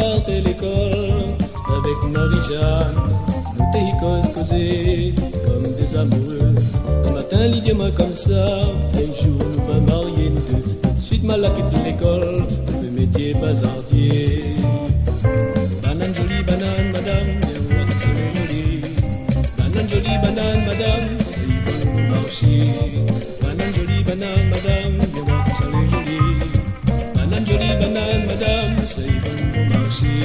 partait l'école avec Marie-Jeanne. Nous t'y causé comme des amoureux. Un matin, Lydia moi comme ça. Un jour, nous va marier nous deux. Tout de suite, mal quitte l'école. Nous fait métier bazardier. Banane jolie, banane, madame. Viens voir que c'est joli. Banane jolie, banane, madame. Ça y va nous marcher. Banane jolie, banane, madame. Viens voir que c'est joli. Banane jolie, banane, madame. Ça y va nous marcher.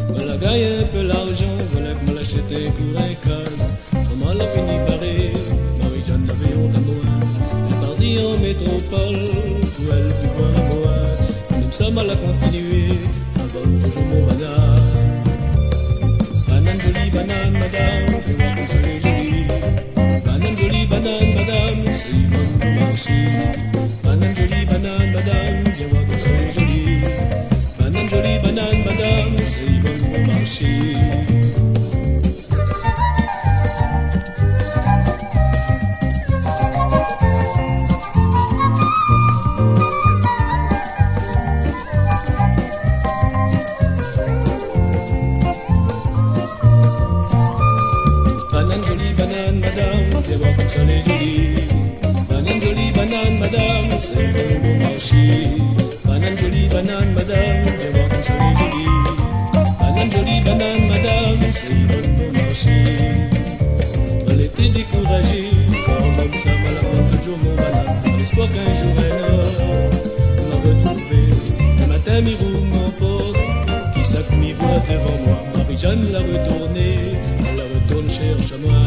Voilà, gagne un peu l'argent. Voilà que me l'acheter pour un calme. Maman l'a fini pareil. Marie-Jeanne avait honte à moi. Elle est partie en métropole. Où elle put voir à moi. Comme ça, mal a continué. Avant toujours mon banane. Banane jolie, banane, madame. Viens voir comme ça est joli. Banane jolie, banane, madame. Ça y va nous marcher. Banane jolie, banane, madame. Viens voir comme ça est joli. Banane jolie, banane, madame. Ça y va nous marcher. Ça les jolie, banane jolie, banane, madame, c'est bon bon marché. Banane jolie, banane, madame, viens voir comme ça les jolie. Banane jolie, banane, madame, c'est bon bon marché. Elle était découragée, quand même ça m'a la toujours mon banane. L'espoir qu'un jour un homme m'a retrouvé. Le matin, mi roule mon porte, qui sac mi voit devant moi. Marie-Jeanne l'a retourné, elle la retourne cherche à moi.